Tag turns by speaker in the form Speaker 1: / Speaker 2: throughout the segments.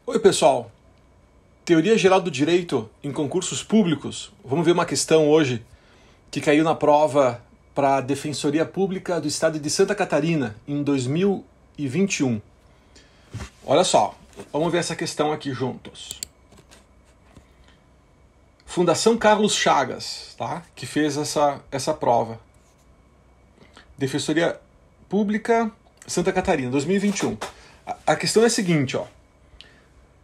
Speaker 1: Oi, pessoal. Teoria geral do direito em concursos públicos. Vamos ver uma questão hoje que caiu na prova para a Defensoria Pública do Estado de Santa Catarina em 2021. Olha só, vamos ver essa questão aqui juntos. Fundação Carlos Chagas, tá? Que fez essa prova. Defensoria Pública Santa Catarina, 2021. A questão é a seguinte, ó.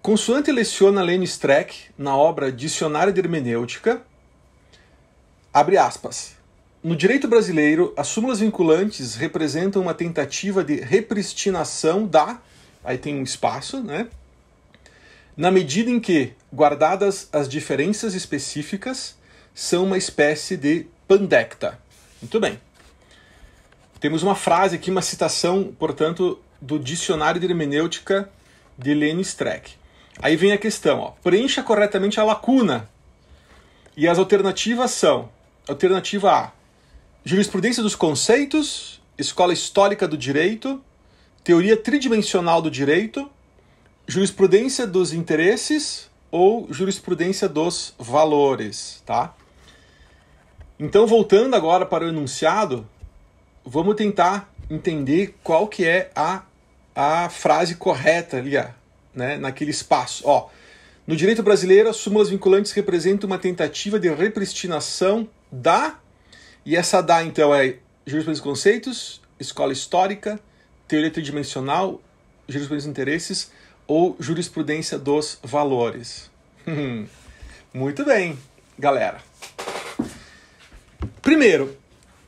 Speaker 1: Consoante leciona Lênio Streck na obra Dicionário de Hermenêutica, abre aspas, no direito brasileiro, as súmulas vinculantes representam uma tentativa de repristinação da, aí tem um espaço, né? Na medida em que, guardadas as diferenças específicas, são uma espécie de pandecta. Muito bem. Temos uma frase aqui, uma citação, portanto, do Dicionário de Hermenêutica de Lênio Streck. Aí vem a questão, ó, preencha corretamente a lacuna. E as alternativas são, alternativa A, jurisprudência dos conceitos, escola histórica do direito, teoria tridimensional do direito, jurisprudência dos interesses ou jurisprudência dos valores, tá? Então, voltando agora para o enunciado, vamos tentar entender qual que é a frase correta ali, né, naquele espaço. Ó, no direito brasileiro, as súmulas vinculantes representam uma tentativa de repristinação da, e essa da, então, é jurisprudência dos conceitos, escola histórica, teoria tridimensional, jurisprudência dos interesses ou jurisprudência dos valores. Muito bem, galera. Primeiro,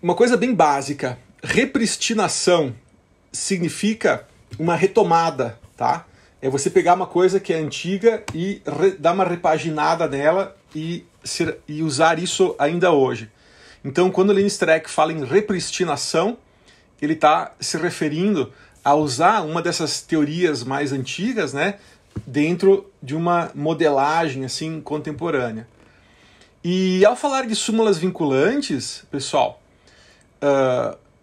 Speaker 1: uma coisa bem básica, repristinação significa uma retomada, tá? É você pegar uma coisa que é antiga e dar uma repaginada nela e usar isso ainda hoje. Então, quando o Lênio Streck fala em repristinação, ele está se referindo a usar uma dessas teorias mais antigas, né, dentro de uma modelagem assim contemporânea. E ao falar de súmulas vinculantes, pessoal,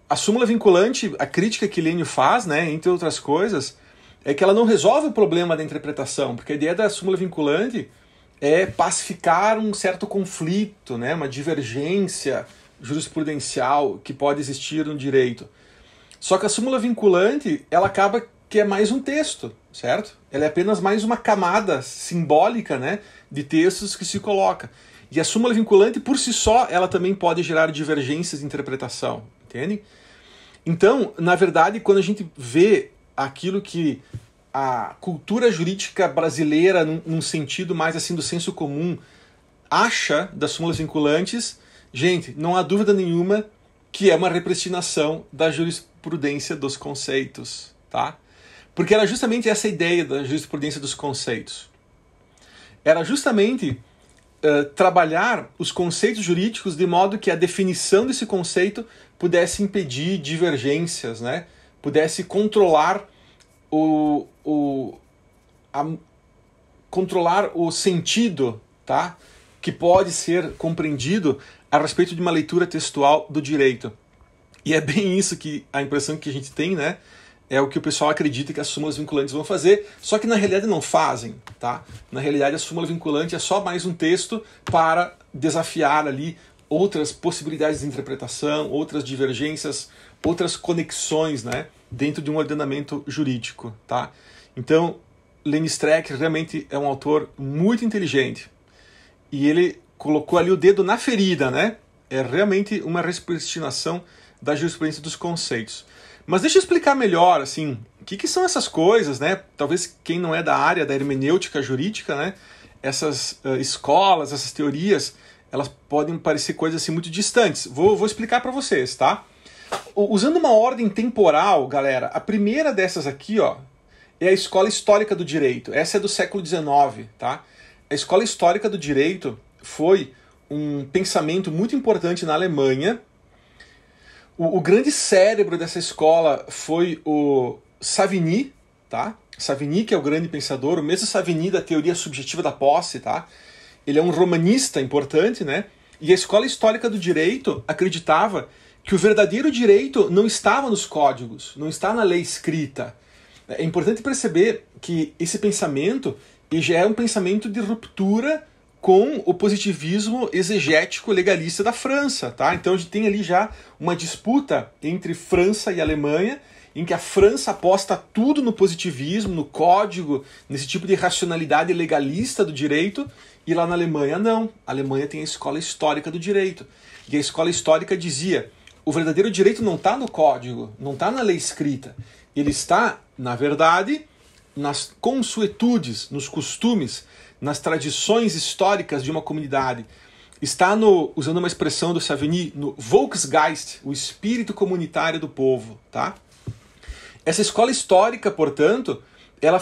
Speaker 1: a súmula vinculante, a crítica que Lênio faz, né, entre outras coisas, é que ela não resolve o problema da interpretação, porque a ideia da súmula vinculante é pacificar um certo conflito, né, uma divergência jurisprudencial que pode existir no direito. Só que a súmula vinculante, ela acaba que é mais um texto, certo? Ela é apenas mais uma camada simbólica, né, de textos que se coloca. E a súmula vinculante, por si só, ela também pode gerar divergências de interpretação, entende? Então, na verdade, quando a gente vê aquilo que a cultura jurídica brasileira, num sentido mais assim do senso comum, acha das súmulas vinculantes, gente, não há dúvida nenhuma que é uma repristinação da jurisprudência dos conceitos, tá? Porque era justamente essa ideia da jurisprudência dos conceitos. Era justamente trabalhar os conceitos jurídicos de modo que a definição desse conceito pudesse impedir divergências, né? Pudesse controlar controlar o sentido, tá? Que pode ser compreendido a respeito de uma leitura textual do direito. E é bem isso que a impressão que a gente tem, né? É o que o pessoal acredita que as súmulas vinculantes vão fazer, só que na realidade não fazem, tá? Na realidade a súmula vinculante é só mais um texto para desafiar ali outras possibilidades de interpretação, outras divergências, outras conexões, né, dentro de um ordenamento jurídico, tá? Então, Lênio Streck realmente é um autor muito inteligente e ele colocou ali o dedo na ferida, né? É realmente uma repristinação da jurisprudência dos conceitos. Mas deixa eu explicar melhor, assim, o que são essas coisas, né? Talvez quem não é da área da hermenêutica jurídica, né? Essas escolas, essas teorias, elas podem parecer coisas assim muito distantes. Vou explicar para vocês, tá? Usando uma ordem temporal, galera, a primeira dessas aqui, ó, é a Escola Histórica do Direito. Essa é do século XIX, tá? A Escola Histórica do Direito foi um pensamento muito importante na Alemanha. O grande cérebro dessa escola foi o Savigny, tá? Savigny, que é o grande pensador, o mesmo Savigny da teoria subjetiva da posse, tá? Ele é um romanista importante, né? E a Escola Histórica do Direito acreditava que o verdadeiro direito não estava nos códigos, não está na lei escrita. É importante perceber que esse pensamento ele já é um pensamento de ruptura com o positivismo exegético legalista da França, tá? Então a gente tem ali já uma disputa entre França e Alemanha, em que a França aposta tudo no positivismo, no código, nesse tipo de racionalidade legalista do direito, e lá na Alemanha não. A Alemanha tem a escola histórica do direito. E a escola histórica dizia: o verdadeiro direito não está no código, não está na lei escrita. Ele está, na verdade, nas consuetudes, nos costumes, nas tradições históricas de uma comunidade. Está no, usando uma expressão do Savigny, no Volksgeist, o espírito comunitário do povo, tá? Essa escola histórica, portanto, ela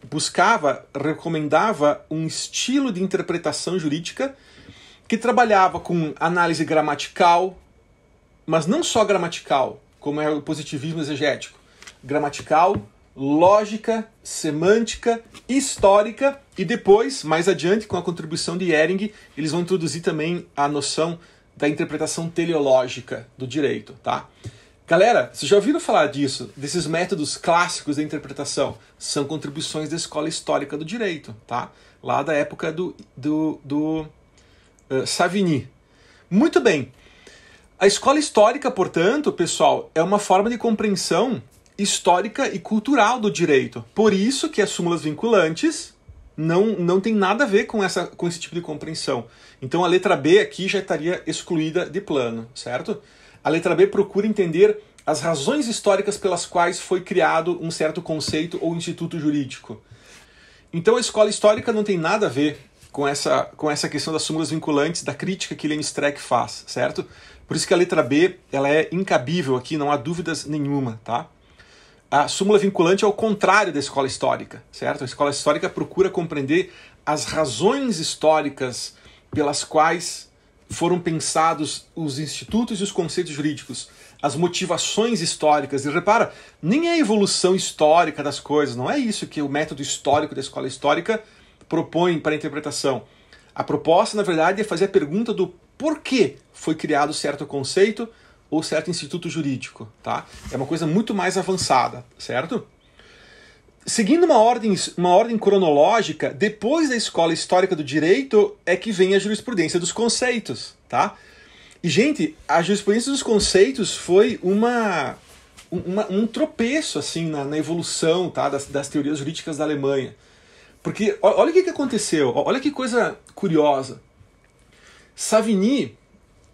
Speaker 1: buscava, recomendava um estilo de interpretação jurídica que trabalhava com análise gramatical, mas não só gramatical, como é o positivismo exegético. Gramatical, lógica, semântica, histórica, e depois, mais adiante, com a contribuição de Ehring, eles vão introduzir também a noção da interpretação teleológica do direito, tá? Galera, vocês já ouviram falar disso? Desses métodos clássicos da interpretação? São contribuições da escola histórica do direito, tá? Lá da época do Savigny. Muito bem. A escola histórica, portanto, pessoal, é uma forma de compreensão histórica e cultural do direito. Por isso que as súmulas vinculantes não tem nada a ver com esse tipo de compreensão. Então a letra B aqui já estaria excluída de plano, certo? A letra B procura entender as razões históricas pelas quais foi criado um certo conceito ou instituto jurídico. Então a escola histórica não tem nada a ver com essa questão das súmulas vinculantes, da crítica que Lene Streck faz, certo? Por isso que a letra B ela é incabível aqui, não há dúvidas nenhuma, tá? A súmula vinculante é o contrário da escola histórica, certo? A escola histórica procura compreender as razões históricas pelas quais foram pensados os institutos e os conceitos jurídicos, as motivações históricas. E repara, nem é a evolução histórica das coisas, não é isso que o método histórico da escola histórica propõe para a interpretação. A proposta, na verdade, é fazer a pergunta do porquê foi criado certo conceito ou certo instituto jurídico, tá? É uma coisa muito mais avançada, certo? Seguindo uma ordem cronológica, depois da escola histórica do direito é que vem a jurisprudência dos conceitos, tá? E, gente, a jurisprudência dos conceitos foi um tropeço, assim, na evolução, tá, das teorias jurídicas da Alemanha. Porque, olha o que aconteceu, olha que coisa curiosa. Savigny,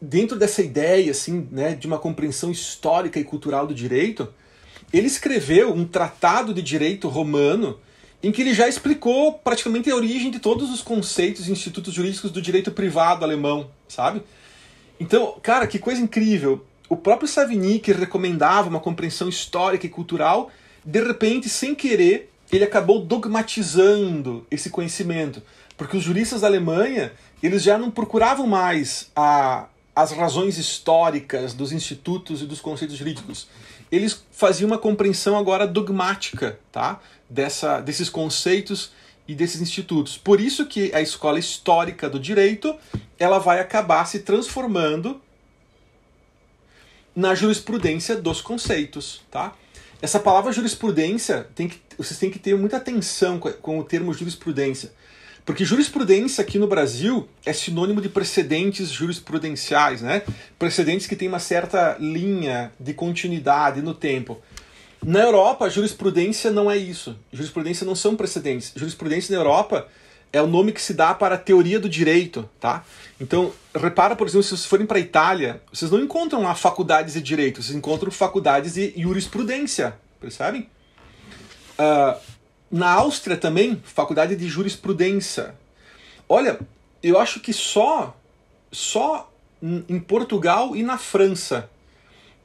Speaker 1: dentro dessa ideia, assim, né, de uma compreensão histórica e cultural do direito, ele escreveu um tratado de direito romano em que ele já explicou praticamente a origem de todos os conceitos e institutos jurídicos do direito privado alemão, sabe? Então, cara, que coisa incrível. O próprio Savigny, que recomendava uma compreensão histórica e cultural, de repente, sem querer, ele acabou dogmatizando esse conhecimento. Porque os juristas da Alemanha, eles já não procuravam mais as razões históricas dos institutos e dos conceitos jurídicos. Eles faziam uma compreensão agora dogmática, tá? Desses conceitos e desses institutos. Por isso que a escola histórica do direito ela vai acabar se transformando na jurisprudência dos conceitos, tá? Essa palavra jurisprudência, vocês têm que ter muita atenção com o termo jurisprudência. Porque jurisprudência aqui no Brasil é sinônimo de precedentes jurisprudenciais, né? Precedentes que têm uma certa linha de continuidade no tempo. Na Europa, a jurisprudência não é isso. Jurisprudência não são precedentes. Jurisprudência na Europa é o nome que se dá para a teoria do direito, tá? Então, repara, por exemplo, se vocês forem para a Itália, vocês não encontram lá faculdades de direito, vocês encontram faculdades de jurisprudência, percebem? Na Áustria também, faculdade de jurisprudência. Olha, eu acho que só em Portugal e na França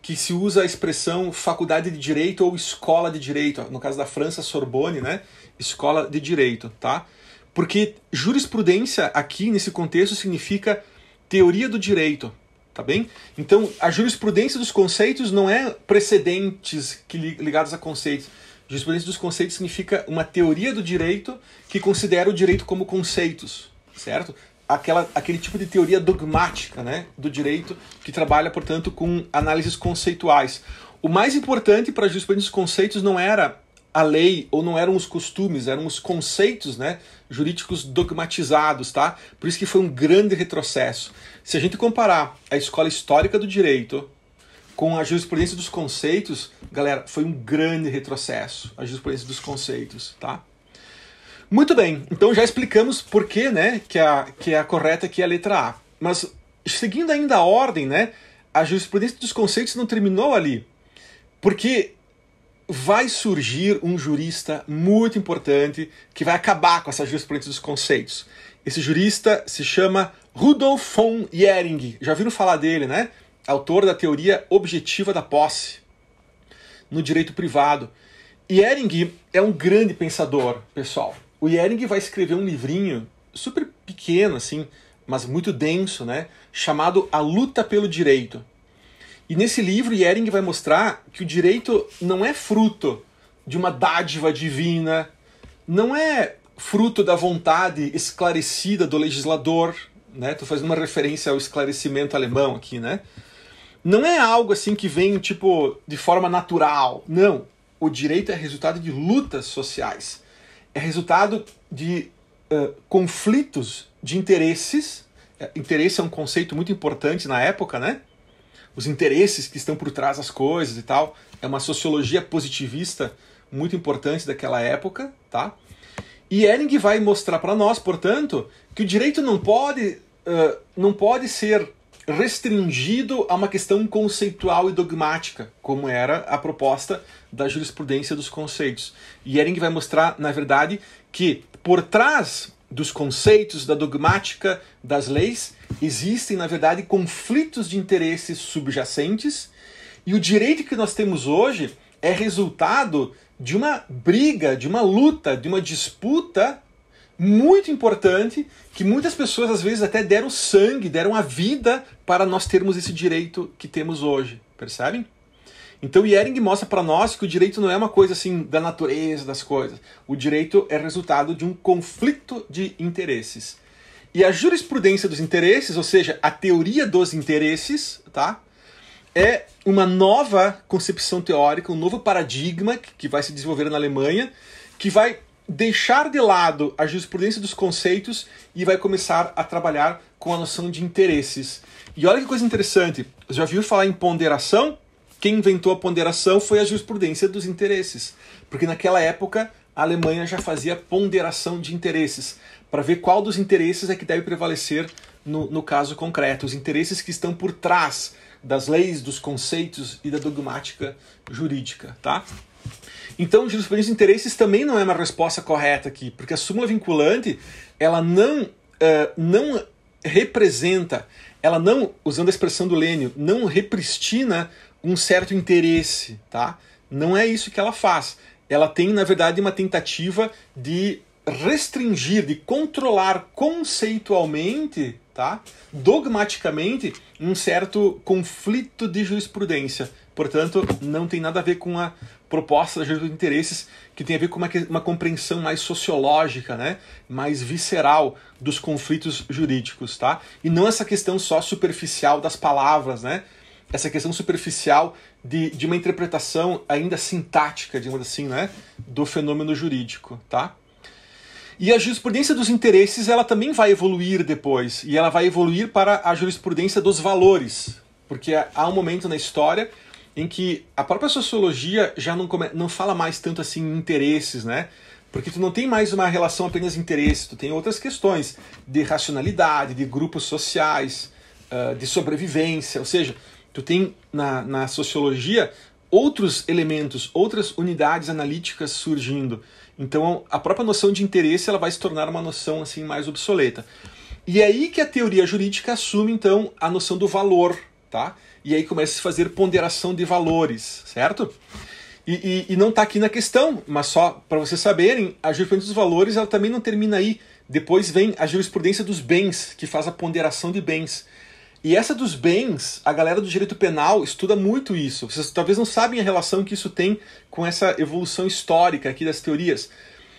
Speaker 1: que se usa a expressão faculdade de direito ou escola de direito. No caso da França, Sorbonne, né? Escola de direito, tá? Porque jurisprudência aqui, nesse contexto, significa teoria do direito, tá bem? Então, a jurisprudência dos conceitos não é precedentes ligados a conceitos. Jurisprudência dos conceitos significa uma teoria do direito que considera o direito como conceitos, certo? Aquele tipo de teoria dogmática, né, do direito que trabalha, portanto, com análises conceituais. o mais importante para a jurisprudência dos conceitos não era a lei ou não eram os costumes, eram os conceitos, né, jurídicos dogmatizados, tá? Por isso que foi um grande retrocesso. Se a gente comparar a escola histórica do direito com a jurisprudência dos conceitos, galera, foi um grande retrocesso a jurisprudência dos conceitos, tá? Muito bem, então já explicamos por que, né, que a correta aqui é a letra A. Mas seguindo ainda a ordem, né, a jurisprudência dos conceitos não terminou ali, porque vai surgir um jurista muito importante que vai acabar com essa jurisprudência dos conceitos. Esse jurista se chama Rudolf von Jhering. Já viram falar dele, né? Autor da teoria objetiva da posse no direito privado. Jhering é um grande pensador, pessoal. O Jhering vai escrever um livrinho super pequeno, assim, mas muito denso, né? Chamado A Luta pelo Direito. E nesse livro, Jhering vai mostrar que o direito não é fruto de uma dádiva divina, não é fruto da vontade esclarecida do legislador, né? Estou fazendo uma referência ao esclarecimento alemão aqui, né? Não é algo assim que vem, tipo, de forma natural. Não. O direito é resultado de lutas sociais. É resultado de conflitos de interesses. Interesse é um conceito muito importante na época, né? Os interesses que estão por trás das coisas e tal. É uma sociologia positivista muito importante daquela época, tá? E Jhering vai mostrar para nós, portanto, que o direito não pode ser restringido a uma questão conceitual e dogmática, como era a proposta da jurisprudência dos conceitos. E Jhering vai mostrar, na verdade, que por trás dos conceitos, da dogmática, das leis, existem, na verdade, conflitos de interesses subjacentes, e o direito que nós temos hoje é resultado de uma briga, de uma luta, de uma disputa muito importante, que muitas pessoas às vezes até deram sangue, deram a vida para nós termos esse direito que temos hoje, percebem? Então Jhering mostra para nós que o direito não é uma coisa assim da natureza das coisas. O direito é resultado de um conflito de interesses. E a jurisprudência dos interesses, ou seja, a teoria dos interesses, tá? É uma nova concepção teórica, um novo paradigma que vai se desenvolver na Alemanha, que vai deixar de lado a jurisprudência dos conceitos e vai começar a trabalhar com a noção de interesses. E olha que coisa interessante, já ouviu falar em ponderação? Quem inventou a ponderação foi a jurisprudência dos interesses, porque naquela época a Alemanha já fazia ponderação de interesses, para ver qual dos interesses é que deve prevalecer no caso concreto, os interesses que estão por trás das leis, dos conceitos e da dogmática jurídica, tá? Então, jurisprudência de interesses também não é uma resposta correta aqui, porque a súmula vinculante, ela não representa, ela não, usando a expressão do Lênio, não repristina um certo interesse, tá? Não é isso que ela faz. Ela tem, na verdade, uma tentativa de restringir, de controlar conceitualmente, tá? Dogmaticamente, um certo conflito de jurisprudência. Portanto, não tem nada a ver com a proposta da jurisprudência de interesses, que tem a ver com uma compreensão mais sociológica, né? Mais visceral dos conflitos jurídicos, tá? E não essa questão só superficial das palavras, né? Essa questão superficial de uma interpretação ainda sintática, digamos assim, né? Do fenômeno jurídico, tá? E a jurisprudência dos interesses, ela também vai evoluir depois, e ela vai evoluir para a jurisprudência dos valores, porque há um momento na história em que a própria sociologia já não fala mais tanto assim em interesses, né? Porque tu não tem mais uma relação apenas de interesses, tu tem outras questões de racionalidade, de grupos sociais, de sobrevivência, ou seja, tu tem na sociologia outros elementos, outras unidades analíticas surgindo. Então a própria noção de interesse ela vai se tornar uma noção assim mais obsoleta. E é aí que a teoria jurídica assume então a noção do valor, tá? E aí começa a se fazer ponderação de valores, certo? E não está aqui na questão, mas só para vocês saberem, a jurisprudência dos valores ela também não termina aí. Depois vem a jurisprudência dos bens, que faz a ponderação de bens. E essa dos bens, a galera do direito penal estuda muito isso. Vocês talvez não sabem a relação que isso tem com essa evolução histórica aqui das teorias.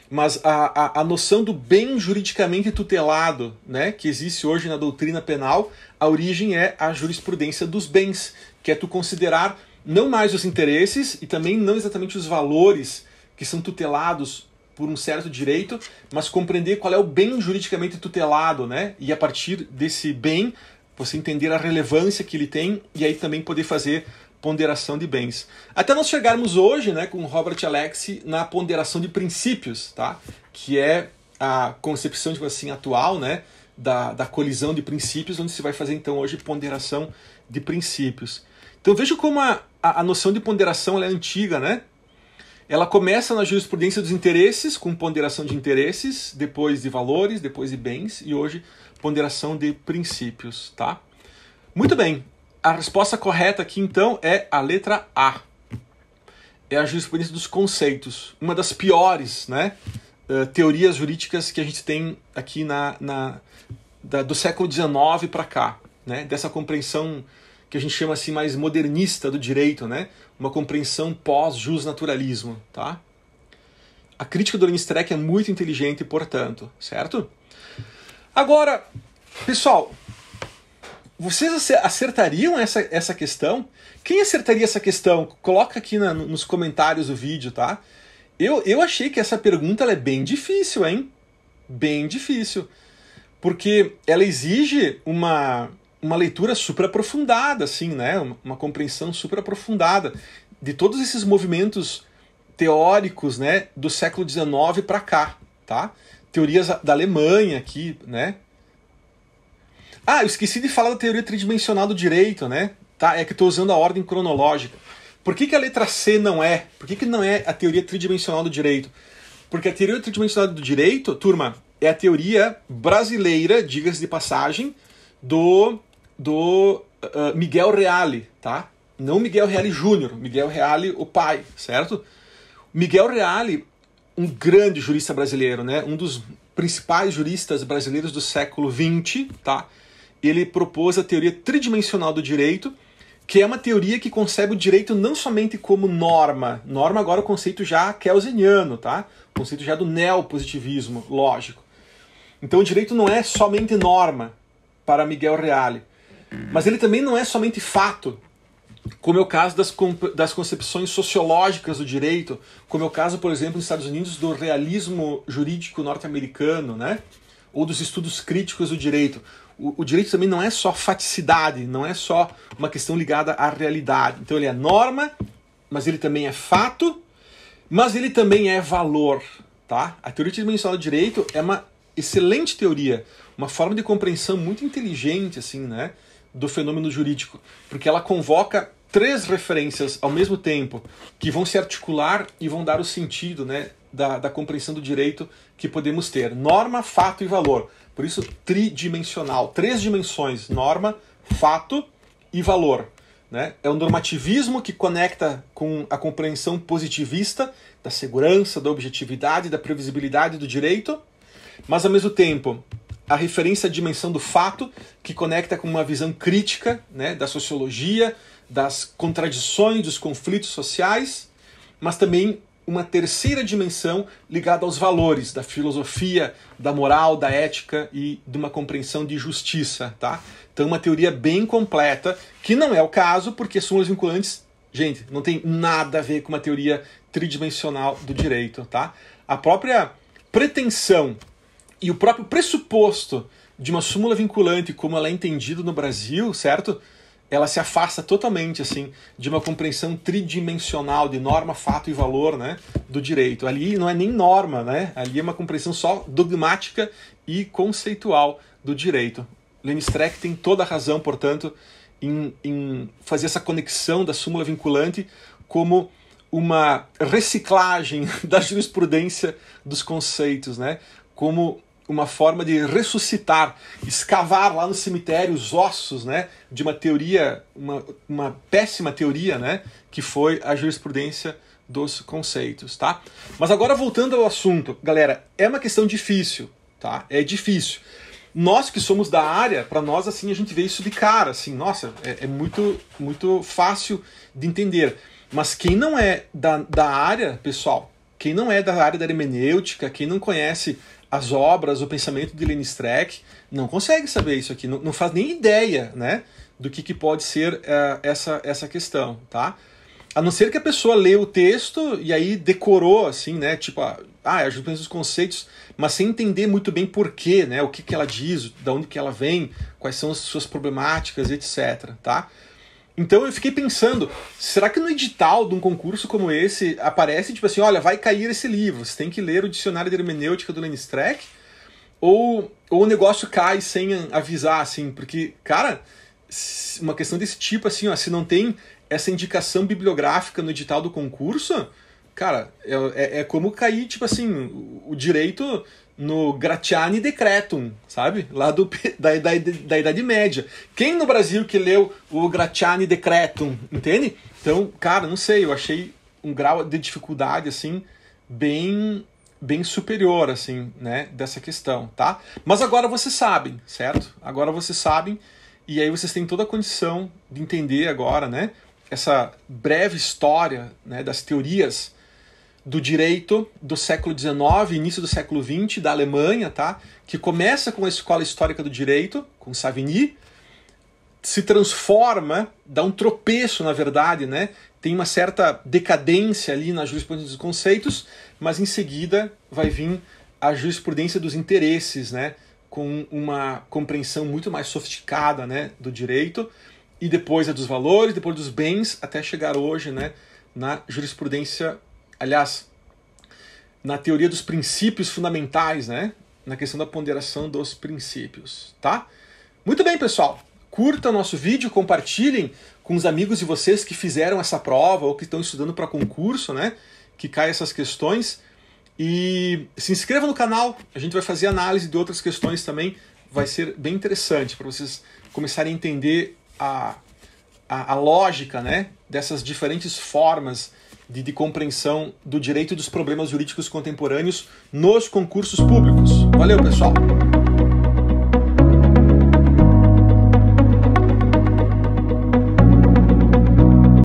Speaker 1: Mas a noção do bem juridicamente tutelado, né, que existe hoje na doutrina penal, a origem é a jurisprudência dos bens, que é tu considerar não mais os interesses e também não exatamente os valores que são tutelados por um certo direito, mas compreender qual é o bem juridicamente tutelado, né? E a partir desse bem, você entender a relevância que ele tem e aí também poder fazer ponderação de bens. Até nós chegarmos hoje, né, com o Robert Alexy na ponderação de princípios, tá? Que é a concepção, tipo assim, atual, né, da colisão de princípios, onde se vai fazer então hoje ponderação de princípios. Então veja como a noção de ponderação ela é antiga, né? Ela começa na jurisprudência dos interesses, com ponderação de interesses, depois de valores, depois de bens, e hoje ponderação de princípios, tá? Muito bem, a resposta correta aqui então é a letra A. É a jurisprudência dos conceitos, uma das piores, né, teorias jurídicas que a gente tem aqui do século XIX para cá, né, dessa compreensão que a gente chama assim mais modernista do direito, né? Uma compreensão pós-jusnaturalismo, tá? A crítica do Lenny Streck é muito inteligente, portanto, certo? Agora, pessoal, vocês acertariam essa questão? Quem acertaria essa questão? Coloca aqui nos comentários do vídeo, tá? Eu achei que essa pergunta ela é bem difícil, hein? Bem difícil. Porque ela exige uma leitura super aprofundada, assim, né? Uma compreensão super aprofundada de todos esses movimentos teóricos, né, do século XIX para cá, tá? Teorias da Alemanha aqui, né? Ah, eu esqueci de falar da teoria tridimensional do direito, né? Tá? É que estou usando a ordem cronológica. Por que a letra C não é? Por que não é a teoria tridimensional do direito? Porque a teoria tridimensional do direito, turma, é a teoria brasileira, diga-se de passagem, do Miguel Reale, tá? Não Miguel Reale Júnior, Miguel Reale o pai, certo? Miguel Reale, um grande jurista brasileiro, né? Um dos principais juristas brasileiros do século XX, tá? Ele propôs a teoria tridimensional do direito, que é uma teoria que concebe o direito não somente como norma. Norma agora é o conceito já kelseniano, tá? O conceito já do neopositivismo, lógico. Então o direito não é somente norma para Miguel Reale, mas ele também não é somente fato, como é o caso das concepções sociológicas do direito, como é o caso, por exemplo, nos Estados Unidos, do realismo jurídico norte-americano, né? Ou dos estudos críticos do direito. O direito também não é só faticidade, não é só uma questão ligada à realidade. Então ele é norma, mas ele também é fato, mas ele também é valor, tá? A teoria tridimensional do direito é uma excelente teoria, uma forma de compreensão muito inteligente, assim, né, do fenômeno jurídico, porque ela convoca três referências ao mesmo tempo que vão se articular e vão dar o sentido, né, da compreensão do direito que podemos ter. Norma, fato e valor. Por isso, tridimensional. Três dimensões. Norma, fato e valor. Né? É um normativismo que conecta com a compreensão positivista da segurança, da objetividade, da previsibilidade do direito, mas, ao mesmo tempo, a referência à dimensão do fato, que conecta com uma visão crítica, né, da sociologia, das contradições, dos conflitos sociais, mas também uma terceira dimensão ligada aos valores, da filosofia, da moral, da ética e de uma compreensão de justiça. Tá? Então, uma teoria bem completa, que não é o caso, porque súmulas vinculantes, gente, não tem nada a ver com uma teoria tridimensional do direito. Tá? A própria pretensão e o próprio pressuposto de uma súmula vinculante, como ela é entendida no Brasil, certo? Ela se afasta totalmente, assim, de uma compreensão tridimensional de norma, fato e valor, né, do direito. Ali não é nem norma, né? Ali é uma compreensão só dogmática e conceitual do direito. Lenny Streck tem toda a razão, portanto, em fazer essa conexão da súmula vinculante como uma reciclagem da jurisprudência dos conceitos, né? Como uma forma de ressuscitar, escavar lá no cemitério os ossos, né, de uma teoria, uma péssima teoria, né, que foi a jurisprudência dos conceitos, tá? Mas agora voltando ao assunto, galera, é uma questão difícil, tá? É difícil. Nós que somos da área, para nós assim a gente vê isso de cara, assim, nossa, é muito fácil de entender. Mas quem não é da área, pessoal, quem não é da área da hermenêutica, quem não conhece as obras, o pensamento de Lenny Streck, não consegue saber isso aqui, não faz nem ideia, né, do que pode ser essa questão, tá? A não ser que a pessoa lê o texto e aí decorou, assim, né? Tipo, a jurisprudência dos conceitos, mas sem entender muito bem por quê, né? O que ela diz, de onde que ela vem, quais são as suas problemáticas, etc, tá? Então eu fiquei pensando, será que no edital de um concurso como esse aparece, tipo assim, olha, vai cair esse livro, você tem que ler o Dicionário de Hermenêutica do Lenny Streck, ou o negócio cai sem avisar, assim, porque, cara, uma questão desse tipo, assim, ó, se não tem essa indicação bibliográfica no edital do concurso, cara, é como cair, tipo assim, o direito no Gratiani Decretum, sabe? Lá da Idade Média. Quem no Brasil que leu o Gratiani Decretum, entende? Então, cara, não sei, eu achei um grau de dificuldade, assim, bem superior, assim, né, dessa questão, tá? Mas agora vocês sabem, certo? Agora vocês sabem, e aí vocês têm toda a condição de entender agora, né, essa breve história, né, das teorias do direito do século XIX, início do século XX, da Alemanha, tá? Que começa com a Escola Histórica do Direito, com Savigny, se transforma, dá um tropeço, na verdade, né? Tem uma certa decadência ali na jurisprudência dos conceitos, mas em seguida vai vir a jurisprudência dos interesses, né? Com uma compreensão muito mais sofisticada, né, do direito, e depois a dos valores, depois dos bens, até chegar hoje, né, na jurisprudência, aliás, na teoria dos princípios fundamentais, né, na questão da ponderação dos princípios, tá? Muito bem, pessoal. Curtam o nosso vídeo, compartilhem com os amigos de vocês que fizeram essa prova ou que estão estudando para concurso, né, que caem essas questões. E se inscreva no canal, a gente vai fazer análise de outras questões também, vai ser bem interessante para vocês começarem a entender a lógica, né, dessas diferentes formas de compreensão do direito e dos problemas jurídicos contemporâneos nos concursos públicos. Valeu, pessoal!